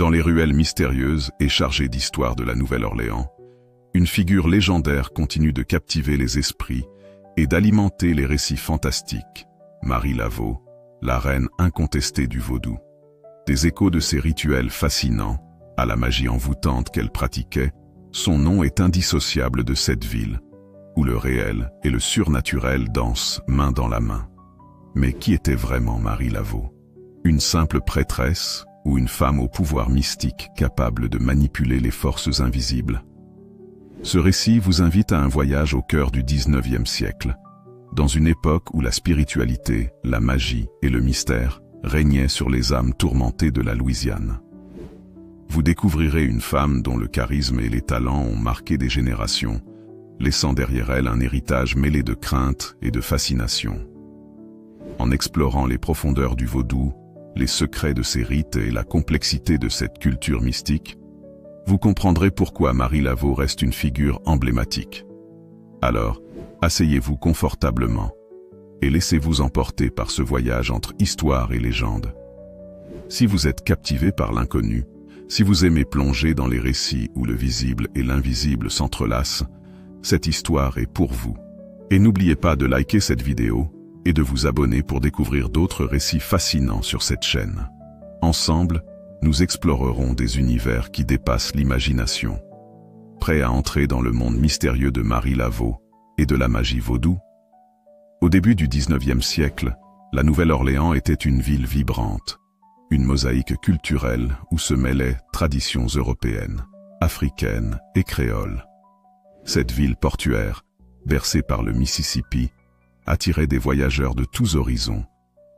Dans les ruelles mystérieuses et chargées d'histoire de la Nouvelle-Orléans, une figure légendaire continue de captiver les esprits et d'alimenter les récits fantastiques. Marie Laveau, la reine incontestée du vaudou. Des échos de ses rituels fascinants, à la magie envoûtante qu'elle pratiquait, son nom est indissociable de cette ville, où le réel et le surnaturel dansent main dans la main. Mais qui était vraiment Marie Laveau? Une simple prêtresse ou une femme au pouvoir mystique capable de manipuler les forces invisibles? Ce récit vous invite à un voyage au cœur du 19e siècle, dans une époque où la spiritualité, la magie et le mystère régnaient sur les âmes tourmentées de la Louisiane. Vous découvrirez une femme dont le charisme et les talents ont marqué des générations, laissant derrière elle un héritage mêlé de crainte et de fascination. En explorant les profondeurs du vaudou, les secrets de ses rites et la complexité de cette culture mystique, vous comprendrez pourquoi Marie Laveau reste une figure emblématique. Alors, asseyez-vous confortablement et laissez-vous emporter par ce voyage entre histoire et légende. Si vous êtes captivé par l'inconnu, si vous aimez plonger dans les récits où le visible et l'invisible s'entrelacent, cette histoire est pour vous. Et n'oubliez pas de liker cette vidéo et de vous abonner pour découvrir d'autres récits fascinants sur cette chaîne. Ensemble, nous explorerons des univers qui dépassent l'imagination. Prêt à entrer dans le monde mystérieux de Marie Laveau et de la magie vaudou? Au début du 19e siècle, la Nouvelle-Orléans était une ville vibrante, une mosaïque culturelle où se mêlaient traditions européennes, africaines et créoles. Cette ville portuaire, bercée par le Mississippi, attirait des voyageurs de tous horizons,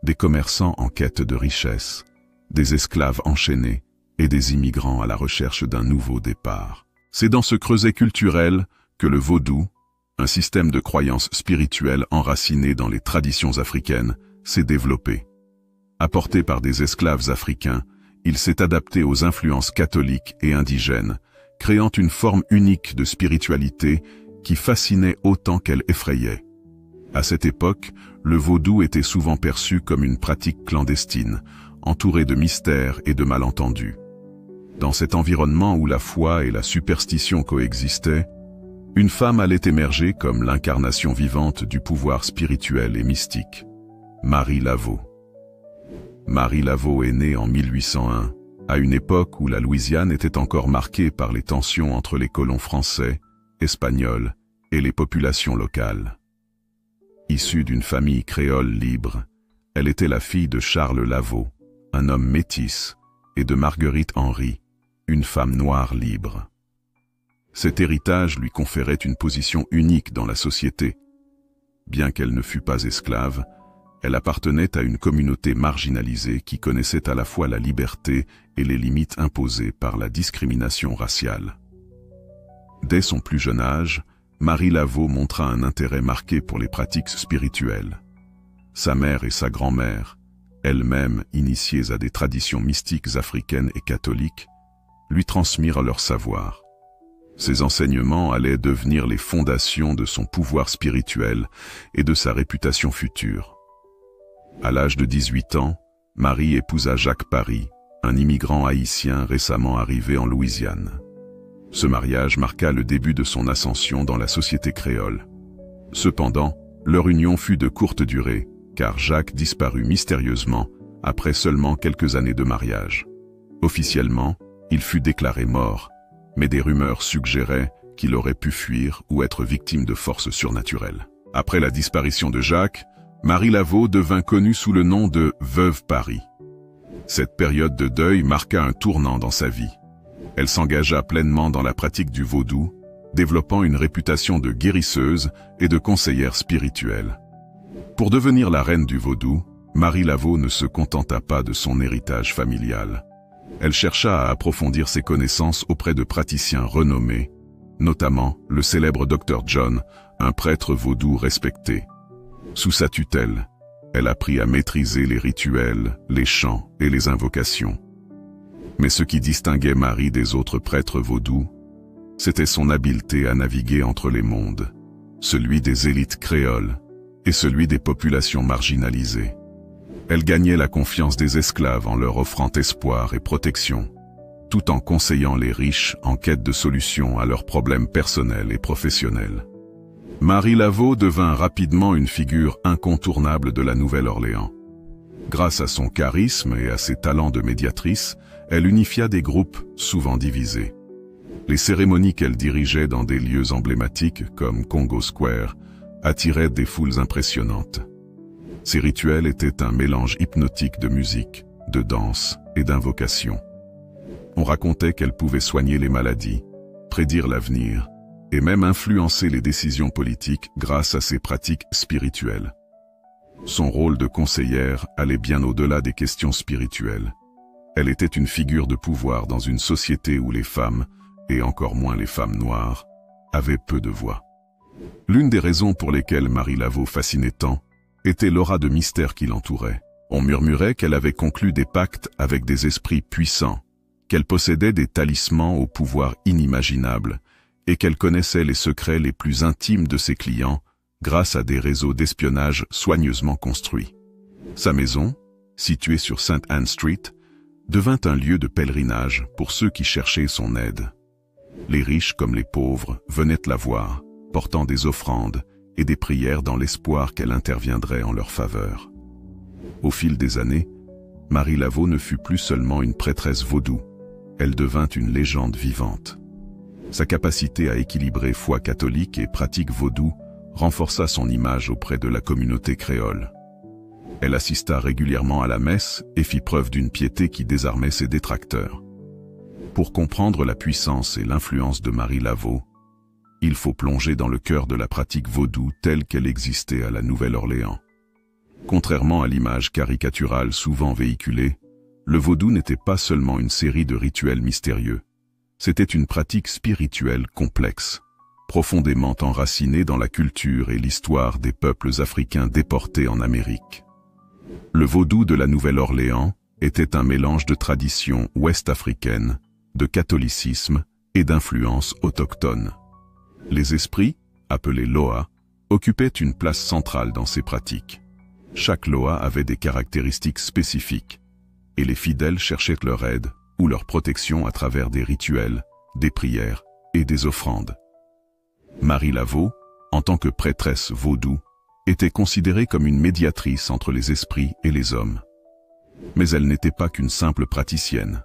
des commerçants en quête de richesse, des esclaves enchaînés et des immigrants à la recherche d'un nouveau départ. C'est dans ce creuset culturel que le vaudou, un système de croyances spirituelles enraciné dans les traditions africaines, s'est développé. Apporté par des esclaves africains, il s'est adapté aux influences catholiques et indigènes, créant une forme unique de spiritualité qui fascinait autant qu'elle effrayait. À cette époque, le vaudou était souvent perçu comme une pratique clandestine, entourée de mystères et de malentendus. Dans cet environnement où la foi et la superstition coexistaient, une femme allait émerger comme l'incarnation vivante du pouvoir spirituel et mystique. Marie Laveau. Marie Laveau est née en 1801, à une époque où la Louisiane était encore marquée par les tensions entre les colons français, espagnols et les populations locales. Issue d'une famille créole libre, elle était la fille de Charles Laveau, un homme métis, et de Marguerite Henry, une femme noire libre. Cet héritage lui conférait une position unique dans la société. Bien qu'elle ne fût pas esclave, elle appartenait à une communauté marginalisée qui connaissait à la fois la liberté et les limites imposées par la discrimination raciale. Dès son plus jeune âge, Marie Laveau montra un intérêt marqué pour les pratiques spirituelles. Sa mère et sa grand-mère, elles-mêmes initiées à des traditions mystiques africaines et catholiques, lui transmirent leur savoir. Ces enseignements allaient devenir les fondations de son pouvoir spirituel et de sa réputation future. À l'âge de 18 ans, Marie épousa Jacques Paris, un immigrant haïtien récemment arrivé en Louisiane. Ce mariage marqua le début de son ascension dans la société créole. Cependant, leur union fut de courte durée, car Jacques disparut mystérieusement après seulement quelques années de mariage. Officiellement, il fut déclaré mort, mais des rumeurs suggéraient qu'il aurait pu fuir ou être victime de forces surnaturelles. Après la disparition de Jacques, Marie Laveau devint connue sous le nom de Veuve Paris. Cette période de deuil marqua un tournant dans sa vie. Elle s'engagea pleinement dans la pratique du vaudou, développant une réputation de guérisseuse et de conseillère spirituelle. Pour devenir la reine du vaudou, Marie Laveau ne se contenta pas de son héritage familial. Elle chercha à approfondir ses connaissances auprès de praticiens renommés, notamment le célèbre Dr John, un prêtre vaudou respecté. Sous sa tutelle, elle apprit à maîtriser les rituels, les chants et les invocations. Mais ce qui distinguait Marie des autres prêtres vaudous, c'était son habileté à naviguer entre les mondes, celui des élites créoles et celui des populations marginalisées. Elle gagnait la confiance des esclaves en leur offrant espoir et protection, tout en conseillant les riches en quête de solutions à leurs problèmes personnels et professionnels. Marie Laveau devint rapidement une figure incontournable de la Nouvelle-Orléans. Grâce à son charisme et à ses talents de médiatrice, elle unifia des groupes souvent divisés. Les cérémonies qu'elle dirigeait dans des lieux emblématiques comme Congo Square attiraient des foules impressionnantes. Ces rituels étaient un mélange hypnotique de musique, de danse et d'invocation. On racontait qu'elle pouvait soigner les maladies, prédire l'avenir et même influencer les décisions politiques grâce à ses pratiques spirituelles. Son rôle de conseillère allait bien au-delà des questions spirituelles. Elle était une figure de pouvoir dans une société où les femmes, et encore moins les femmes noires, avaient peu de voix. L'une des raisons pour lesquelles Marie Laveau fascinait tant était l'aura de mystère qui l'entourait. On murmurait qu'elle avait conclu des pactes avec des esprits puissants, qu'elle possédait des talismans au pouvoir inimaginable et qu'elle connaissait les secrets les plus intimes de ses clients grâce à des réseaux d'espionnage soigneusement construits. Sa maison, située sur St. Anne Street, devint un lieu de pèlerinage pour ceux qui cherchaient son aide. Les riches comme les pauvres venaient la voir, portant des offrandes et des prières dans l'espoir qu'elle interviendrait en leur faveur. Au fil des années, Marie Laveau ne fut plus seulement une prêtresse vaudou, elle devint une légende vivante. Sa capacité à équilibrer foi catholique et pratique vaudou renforça son image auprès de la communauté créole. Elle assista régulièrement à la messe et fit preuve d'une piété qui désarmait ses détracteurs. Pour comprendre la puissance et l'influence de Marie Laveau, il faut plonger dans le cœur de la pratique vaudou telle qu'elle existait à la Nouvelle-Orléans. Contrairement à l'image caricaturale souvent véhiculée, le vaudou n'était pas seulement une série de rituels mystérieux, c'était une pratique spirituelle complexe, profondément enracinée dans la culture et l'histoire des peuples africains déportés en Amérique. Le vaudou de la Nouvelle-Orléans était un mélange de traditions ouest-africaines, de catholicisme et d'influences autochtones. Les esprits, appelés Loa, occupaient une place centrale dans ces pratiques. Chaque Loa avait des caractéristiques spécifiques, et les fidèles cherchaient leur aide ou leur protection à travers des rituels, des prières et des offrandes. Marie Laveau, en tant que prêtresse vaudou, était considérée comme une médiatrice entre les esprits et les hommes. Mais elle n'était pas qu'une simple praticienne.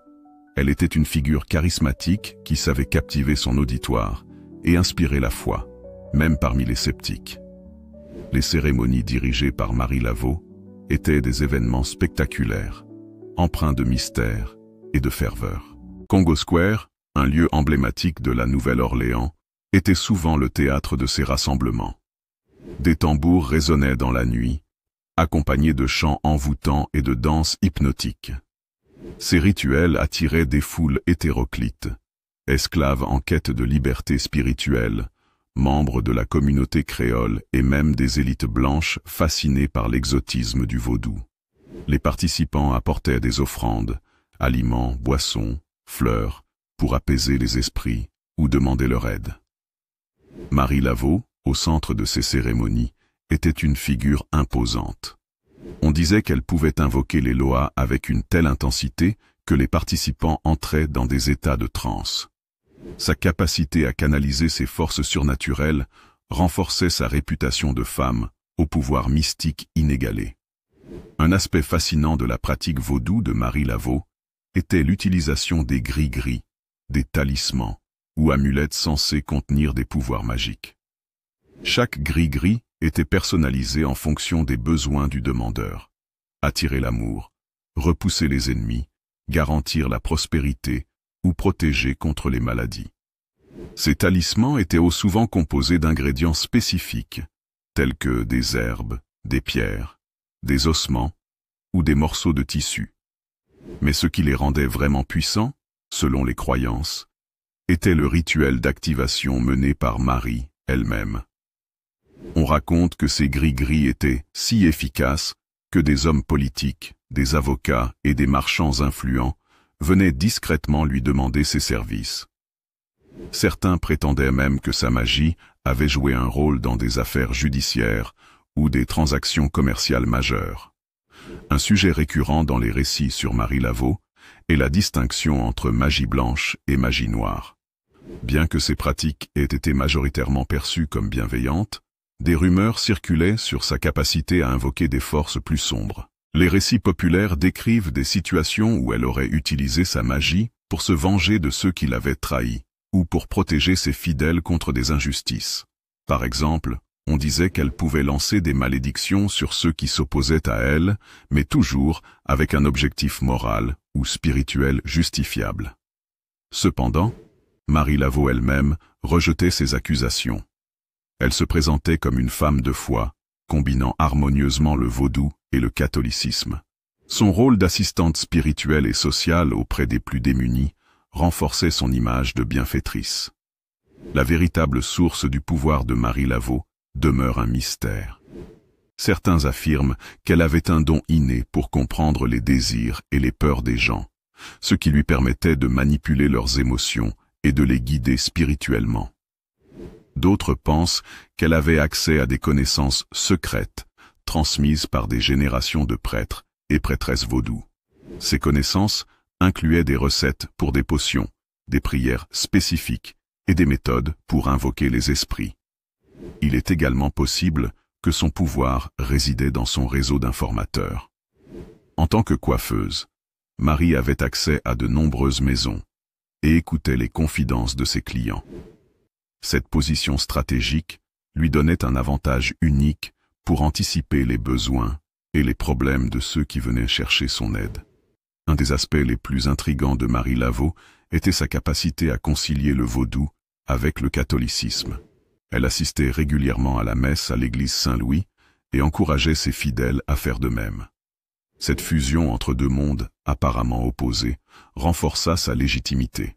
Elle était une figure charismatique qui savait captiver son auditoire et inspirer la foi, même parmi les sceptiques. Les cérémonies dirigées par Marie Laveau étaient des événements spectaculaires, empreints de mystère et de ferveur. Congo Square, un lieu emblématique de la Nouvelle-Orléans, était souvent le théâtre de ces rassemblements. Des tambours résonnaient dans la nuit, accompagnés de chants envoûtants et de danses hypnotiques. Ces rituels attiraient des foules hétéroclites, esclaves en quête de liberté spirituelle, membres de la communauté créole et même des élites blanches fascinées par l'exotisme du vaudou. Les participants apportaient des offrandes, aliments, boissons, fleurs, pour apaiser les esprits ou demander leur aide. Marie Laveau, au centre de ces cérémonies, était une figure imposante. On disait qu'elle pouvait invoquer les Loas avec une telle intensité que les participants entraient dans des états de transe. Sa capacité à canaliser ses forces surnaturelles renforçait sa réputation de femme au pouvoir mystique inégalé. Un aspect fascinant de la pratique vaudou de Marie Laveau était l'utilisation des gris-gris, des talismans ou amulettes censées contenir des pouvoirs magiques. Chaque gris-gris était personnalisé en fonction des besoins du demandeur. Attirer l'amour, repousser les ennemis, garantir la prospérité ou protéger contre les maladies. Ces talismans étaient souvent composés d'ingrédients spécifiques, tels que des herbes, des pierres, des ossements ou des morceaux de tissu. Mais ce qui les rendait vraiment puissants, selon les croyances, était le rituel d'activation mené par Marie elle-même. On raconte que ces gris-gris étaient si efficaces que des hommes politiques, des avocats et des marchands influents venaient discrètement lui demander ses services. Certains prétendaient même que sa magie avait joué un rôle dans des affaires judiciaires ou des transactions commerciales majeures. Un sujet récurrent dans les récits sur Marie Laveau et la distinction entre magie blanche et magie noire. Bien que ces pratiques aient été majoritairement perçues comme bienveillantes, des rumeurs circulaient sur sa capacité à invoquer des forces plus sombres. Les récits populaires décrivent des situations où elle aurait utilisé sa magie pour se venger de ceux qui l'avaient trahi, ou pour protéger ses fidèles contre des injustices. Par exemple, on disait qu'elle pouvait lancer des malédictions sur ceux qui s'opposaient à elle, mais toujours avec un objectif moral ou spirituel justifiable. Cependant, Marie Laveau elle-même rejetait ces accusations. Elle se présentait comme une femme de foi, combinant harmonieusement le vaudou et le catholicisme. Son rôle d'assistante spirituelle et sociale auprès des plus démunis renforçait son image de bienfaitrice. La véritable source du pouvoir de Marie Laveau demeure un mystère. Certains affirment qu'elle avait un don inné pour comprendre les désirs et les peurs des gens, ce qui lui permettait de manipuler leurs émotions et de les guider spirituellement. D'autres pensent qu'elle avait accès à des connaissances secrètes, transmises par des générations de prêtres et prêtresses vaudou. Ces connaissances incluaient des recettes pour des potions, des prières spécifiques et des méthodes pour invoquer les esprits. Il est également possible que son pouvoir résidait dans son réseau d'informateurs. En tant que coiffeuse, Marie avait accès à de nombreuses maisons et écoutait les confidences de ses clients. Cette position stratégique lui donnait un avantage unique pour anticiper les besoins et les problèmes de ceux qui venaient chercher son aide. Un des aspects les plus intrigants de Marie Laveau était sa capacité à concilier le vaudou avec le catholicisme. Elle assistait régulièrement à la messe à l'église Saint-Louis et encourageait ses fidèles à faire de même. Cette fusion entre deux mondes apparemment opposés renforça sa légitimité.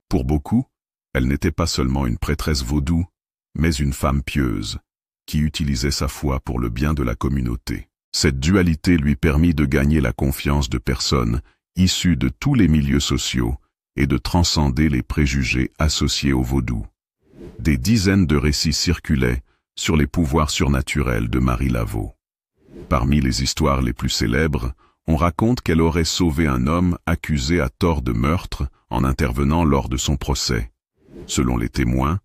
Pour beaucoup, elle n'était pas seulement une prêtresse vaudou, mais une femme pieuse, qui utilisait sa foi pour le bien de la communauté. Cette dualité lui permit de gagner la confiance de personnes issues de tous les milieux sociaux et de transcender les préjugés associés au vaudou. Des dizaines de récits circulaient sur les pouvoirs surnaturels de Marie Laveau. Parmi les histoires les plus célèbres, on raconte qu'elle aurait sauvé un homme accusé à tort de meurtre en intervenant lors de son procès. Selon les témoins,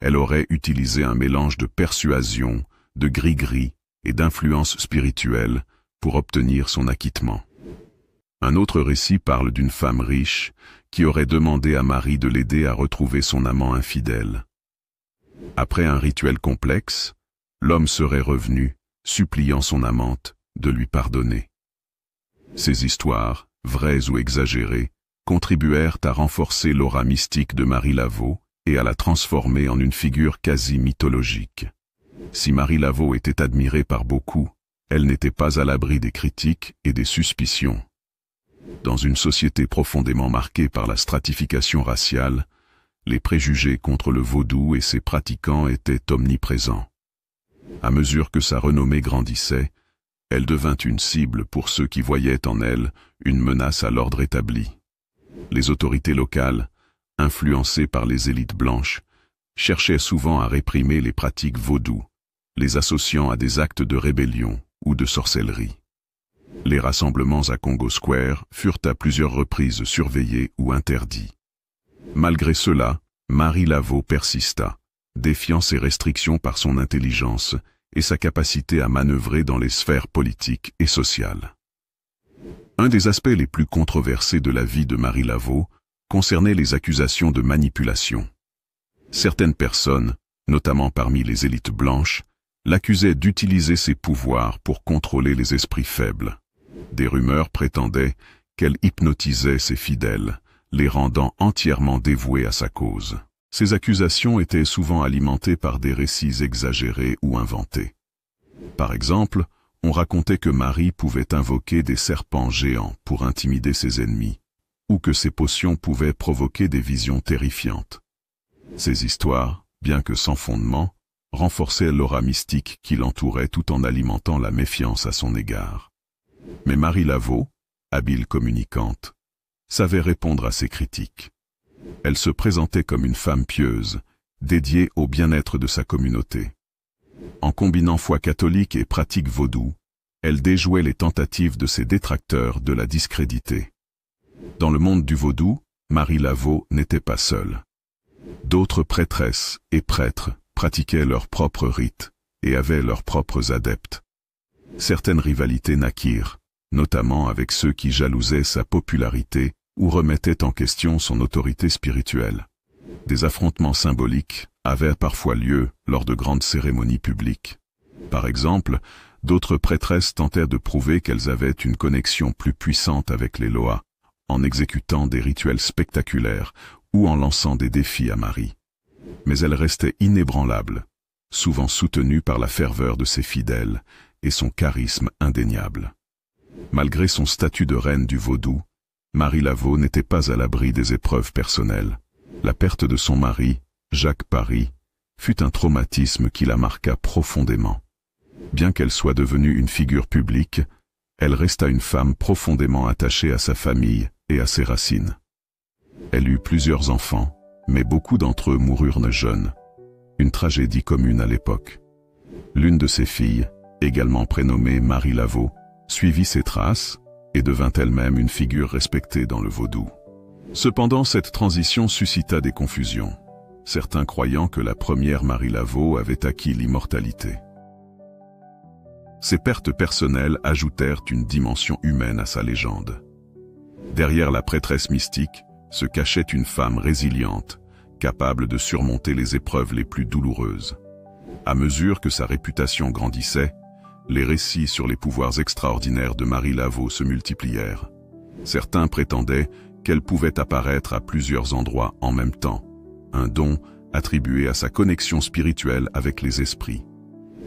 elle aurait utilisé un mélange de persuasion, de gris-gris et d'influence spirituelle pour obtenir son acquittement. Un autre récit parle d'une femme riche qui aurait demandé à Marie de l'aider à retrouver son amant infidèle. Après un rituel complexe, l'homme serait revenu, suppliant son amante de lui pardonner. Ces histoires, vraies ou exagérées, contribuèrent à renforcer l'aura mystique de Marie Laveau et à la transformer en une figure quasi mythologique. Si Marie Laveau était admirée par beaucoup, elle n'était pas à l'abri des critiques et des suspicions. Dans une société profondément marquée par la stratification raciale, les préjugés contre le vaudou et ses pratiquants étaient omniprésents. À mesure que sa renommée grandissait, elle devint une cible pour ceux qui voyaient en elle une menace à l'ordre établi. Les autorités locales, influencées par les élites blanches, cherchaient souvent à réprimer les pratiques vaudou, les associant à des actes de rébellion ou de sorcellerie. Les rassemblements à Congo Square furent à plusieurs reprises surveillés ou interdits. Malgré cela, Marie Laveau persista, défiant ces restrictions par son intelligence et sa capacité à manœuvrer dans les sphères politiques et sociales. Un des aspects les plus controversés de la vie de Marie Laveau concernait les accusations de manipulation. Certaines personnes, notamment parmi les élites blanches, l'accusaient d'utiliser ses pouvoirs pour contrôler les esprits faibles. Des rumeurs prétendaient qu'elle hypnotisait ses fidèles, les rendant entièrement dévoués à sa cause. Ces accusations étaient souvent alimentées par des récits exagérés ou inventés. Par exemple, on racontait que Marie pouvait invoquer des serpents géants pour intimider ses ennemis, ou que ses potions pouvaient provoquer des visions terrifiantes. Ces histoires, bien que sans fondement, renforçaient l'aura mystique qui l'entourait tout en alimentant la méfiance à son égard. Mais Marie Laveau, habile communicante, savait répondre à ces critiques. Elle se présentait comme une femme pieuse, dédiée au bien-être de sa communauté. En combinant foi catholique et pratique vaudou, elle déjouait les tentatives de ses détracteurs de la discréditer. Dans le monde du vaudou, Marie Laveau n'était pas seule. D'autres prêtresses et prêtres pratiquaient leurs propres rites et avaient leurs propres adeptes. Certaines rivalités naquirent, notamment avec ceux qui jalousaient sa popularité ou remettaient en question son autorité spirituelle. Des affrontements symboliques avaient parfois lieu lors de grandes cérémonies publiques. Par exemple, d'autres prêtresses tentèrent de prouver qu'elles avaient une connexion plus puissante avec les Loas, en exécutant des rituels spectaculaires ou en lançant des défis à Marie. Mais elle restait inébranlable, souvent soutenue par la ferveur de ses fidèles et son charisme indéniable. Malgré son statut de reine du vaudou, Marie Laveau n'était pas à l'abri des épreuves personnelles. La perte de son mari, Jacques Paris, fut un traumatisme qui la marqua profondément. Bien qu'elle soit devenue une figure publique, elle resta une femme profondément attachée à sa famille et à ses racines. Elle eut plusieurs enfants, mais beaucoup d'entre eux moururent jeunes. Une tragédie commune à l'époque. L'une de ses filles, également prénommée Marie Laveau, suivit ses traces et devint elle-même une figure respectée dans le vaudou. Cependant, cette transition suscita des confusions, certains croyant que la première Marie Laveau avait acquis l'immortalité. Ces pertes personnelles ajoutèrent une dimension humaine à sa légende. Derrière la prêtresse mystique se cachait une femme résiliente, capable de surmonter les épreuves les plus douloureuses. À mesure que sa réputation grandissait, les récits sur les pouvoirs extraordinaires de Marie Laveau se multiplièrent. Certains prétendaient qu'elle pouvait apparaître à plusieurs endroits en même temps, un don attribué à sa connexion spirituelle avec les esprits.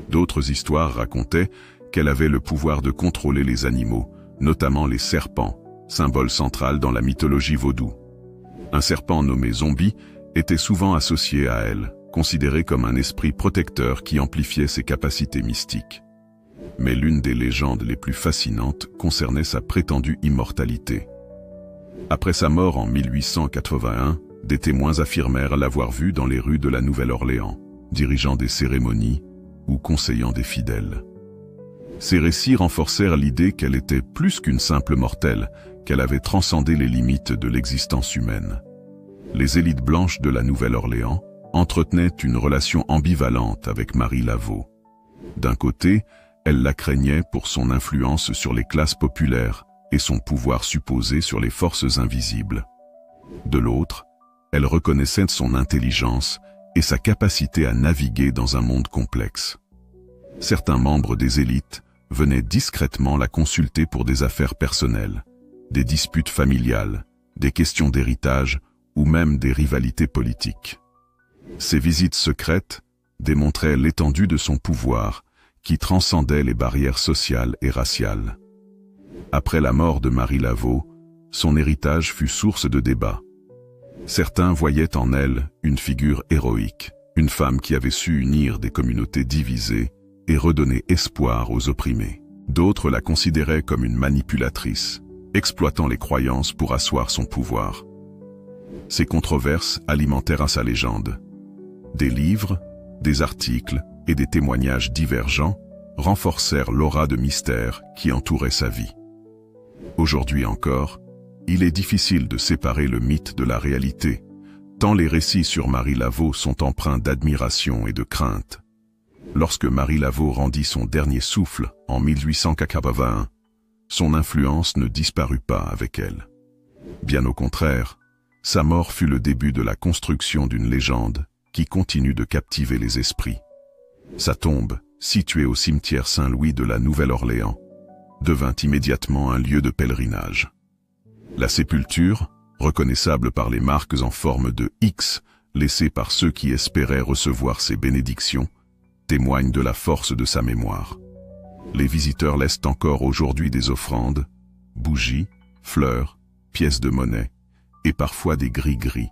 D'autres histoires racontaient qu'elle avait le pouvoir de contrôler les animaux, notamment les serpents, symbole central dans la mythologie vaudou. Un serpent nommé Zombie était souvent associé à elle, considéré comme un esprit protecteur qui amplifiait ses capacités mystiques. Mais l'une des légendes les plus fascinantes concernait sa prétendue immortalité. Après sa mort en 1881, des témoins affirmèrent l'avoir vue dans les rues de la Nouvelle-Orléans, dirigeant des cérémonies ou conseillant des fidèles. Ces récits renforcèrent l'idée qu'elle était plus qu'une simple mortelle, qu'elle avait transcendé les limites de l'existence humaine. Les élites blanches de la Nouvelle-Orléans entretenaient une relation ambivalente avec Marie Laveau. D'un côté, elle la craignait pour son influence sur les classes populaires et son pouvoir supposé sur les forces invisibles. De l'autre, elle reconnaissait son intelligence et sa capacité à naviguer dans un monde complexe. Certains membres des élites venaient discrètement la consulter pour des affaires personnelles, des disputes familiales, des questions d'héritage ou même des rivalités politiques. Ces visites secrètes démontraient l'étendue de son pouvoir qui transcendait les barrières sociales et raciales. Après la mort de Marie Laveau, son héritage fut source de débats. Certains voyaient en elle une figure héroïque, une femme qui avait su unir des communautés divisées et redonner espoir aux opprimés. D'autres la considéraient comme une manipulatrice, exploitant les croyances pour asseoir son pouvoir. Ces controverses alimentèrent sa légende. Des livres, des articles et des témoignages divergents renforcèrent l'aura de mystère qui entourait sa vie. Aujourd'hui encore, il est difficile de séparer le mythe de la réalité, tant les récits sur Marie Laveau sont empreints d'admiration et de crainte. Lorsque Marie Laveau rendit son dernier souffle en 1881, son influence ne disparut pas avec elle. Bien au contraire, sa mort fut le début de la construction d'une légende qui continue de captiver les esprits. Sa tombe, située au cimetière Saint-Louis de la Nouvelle-Orléans, devint immédiatement un lieu de pèlerinage. La sépulture, reconnaissable par les marques en forme de X laissées par ceux qui espéraient recevoir ses bénédictions, témoigne de la force de sa mémoire. Les visiteurs laissent encore aujourd'hui des offrandes, bougies, fleurs, pièces de monnaie et parfois des gris-gris,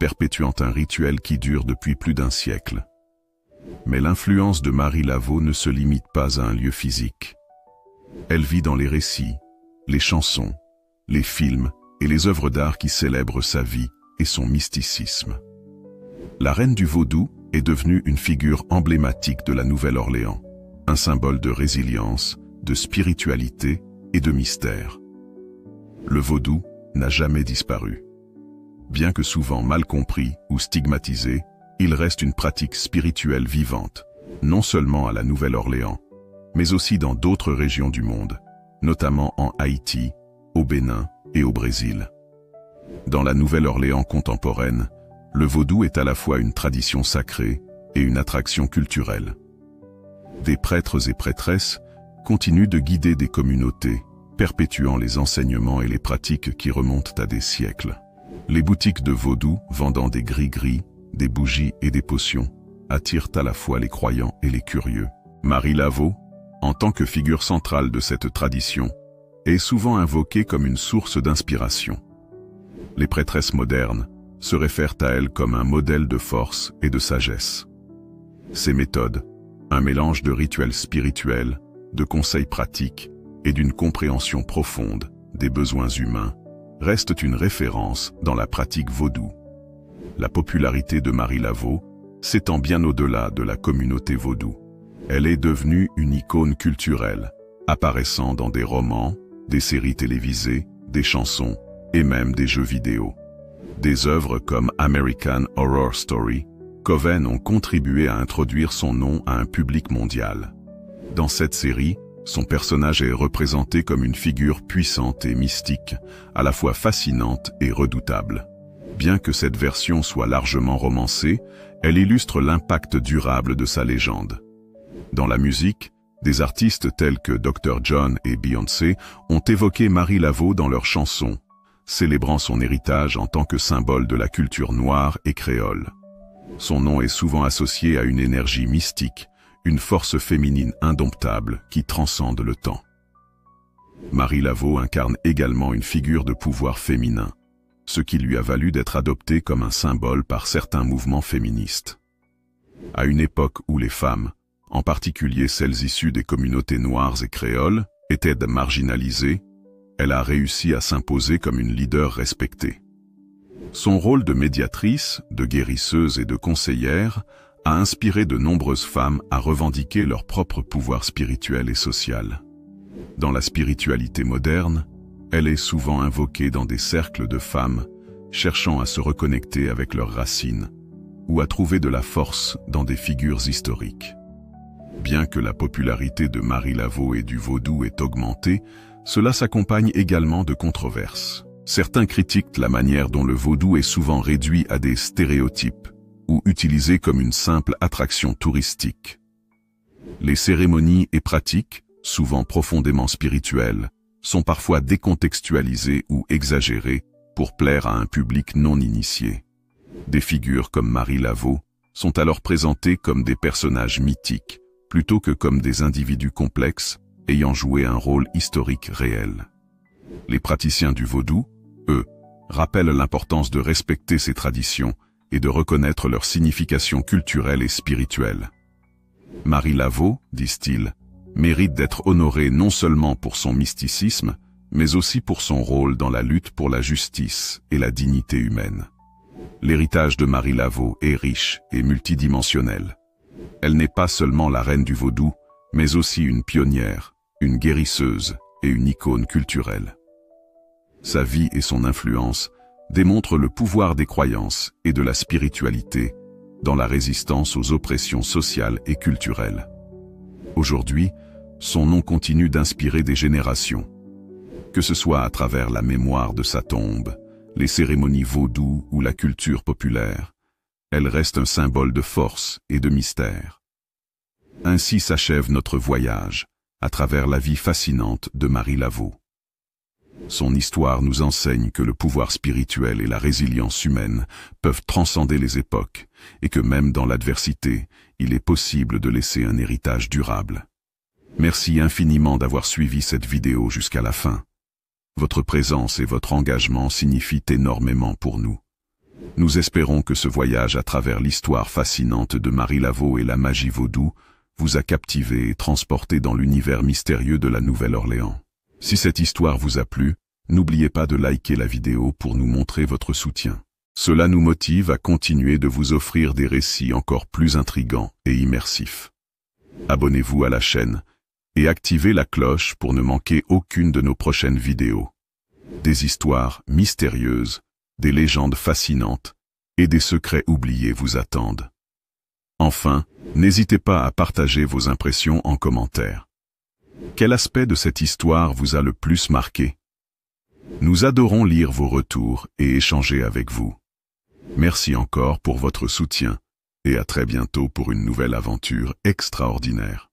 perpétuant un rituel qui dure depuis plus d'un siècle. Mais l'influence de Marie Laveau ne se limite pas à un lieu physique. Elle vit dans les récits, les chansons, les films et les œuvres d'art qui célèbrent sa vie et son mysticisme. La reine du vaudou est devenue une figure emblématique de la Nouvelle-Orléans, un symbole de résilience, de spiritualité et de mystère. Le vaudou n'a jamais disparu. Bien que souvent mal compris ou stigmatisé, il reste une pratique spirituelle vivante, non seulement à la Nouvelle-Orléans, mais aussi dans d'autres régions du monde, notamment en Haïti, au Bénin et au Brésil. Dans la Nouvelle-Orléans contemporaine, le vaudou est à la fois une tradition sacrée et une attraction culturelle. Des prêtres et prêtresses continuent de guider des communautés, perpétuant les enseignements et les pratiques qui remontent à des siècles. Les boutiques de vaudou vendant des gris-gris, des bougies et des potions attirent à la fois les croyants et les curieux. Marie Laveau, en tant que figure centrale de cette tradition, est souvent invoquée comme une source d'inspiration. Les prêtresses modernes se réfèrent à elle comme un modèle de force et de sagesse. Ses méthodes, un mélange de rituels spirituels, de conseils pratiques et d'une compréhension profonde des besoins humains, restent une référence dans la pratique vaudou. La popularité de Marie Laveau s'étend bien au-delà de la communauté vaudou. Elle est devenue une icône culturelle, apparaissant dans des romans, des séries télévisées, des chansons et même des jeux vidéo. Des œuvres comme American Horror Story, Coven ont contribué à introduire son nom à un public mondial. Dans cette série, son personnage est représenté comme une figure puissante et mystique, à la fois fascinante et redoutable. Bien que cette version soit largement romancée, elle illustre l'impact durable de sa légende. Dans la musique, des artistes tels que Dr. John et Beyoncé ont évoqué Marie Laveau dans leurs chansons, célébrant son héritage en tant que symbole de la culture noire et créole. Son nom est souvent associé à une énergie mystique, une force féminine indomptable qui transcende le temps. Marie Laveau incarne également une figure de pouvoir féminin, ce qui lui a valu d'être adoptée comme un symbole par certains mouvements féministes. À une époque où les femmes, en particulier celles issues des communautés noires et créoles, étaient marginalisées, elle a réussi à s'imposer comme une leader respectée. Son rôle de médiatrice, de guérisseuse et de conseillère a inspiré de nombreuses femmes à revendiquer leur propre pouvoir spirituel et social. Dans la spiritualité moderne, elle est souvent invoquée dans des cercles de femmes cherchant à se reconnecter avec leurs racines ou à trouver de la force dans des figures historiques. Bien que la popularité de Marie Laveau et du vaudou ait augmenté, cela s'accompagne également de controverses. Certains critiquent la manière dont le vaudou est souvent réduit à des stéréotypes ou utilisé comme une simple attraction touristique. Les cérémonies et pratiques, souvent profondément spirituelles, sont parfois décontextualisées ou exagérées pour plaire à un public non initié. Des figures comme Marie Laveau sont alors présentées comme des personnages mythiques, plutôt que comme des individus complexes ayant joué un rôle historique réel. Les praticiens du vaudou, eux, rappellent l'importance de respecter ces traditions et de reconnaître leur signification culturelle et spirituelle. Marie Laveau, disent-ils, mérite d'être honorée non seulement pour son mysticisme, mais aussi pour son rôle dans la lutte pour la justice et la dignité humaine. L'héritage de Marie Laveau est riche et multidimensionnel. Elle n'est pas seulement la reine du vaudou, mais aussi une pionnière, une guérisseuse et une icône culturelle. Sa vie et son influence démontrent le pouvoir des croyances et de la spiritualité dans la résistance aux oppressions sociales et culturelles. Aujourd'hui, son nom continue d'inspirer des générations. Que ce soit à travers la mémoire de sa tombe, les cérémonies vaudou ou la culture populaire, elle reste un symbole de force et de mystère. Ainsi s'achève notre voyage à travers la vie fascinante de Marie Laveau. Son histoire nous enseigne que le pouvoir spirituel et la résilience humaine peuvent transcender les époques et que même dans l'adversité, il est possible de laisser un héritage durable. Merci infiniment d'avoir suivi cette vidéo jusqu'à la fin. Votre présence et votre engagement signifient énormément pour nous. Nous espérons que ce voyage à travers l'histoire fascinante de Marie Laveau et la magie vaudou vous a captivé et transporté dans l'univers mystérieux de la Nouvelle-Orléans. Si cette histoire vous a plu, n'oubliez pas de liker la vidéo pour nous montrer votre soutien. Cela nous motive à continuer de vous offrir des récits encore plus intrigants et immersifs. Abonnez-vous à la chaîne et activez la cloche pour ne manquer aucune de nos prochaines vidéos. Des histoires mystérieuses, des légendes fascinantes et des secrets oubliés vous attendent. Enfin, n'hésitez pas à partager vos impressions en commentaire. Quel aspect de cette histoire vous a le plus marqué? Nous adorons lire vos retours et échanger avec vous. Merci encore pour votre soutien et à très bientôt pour une nouvelle aventure extraordinaire.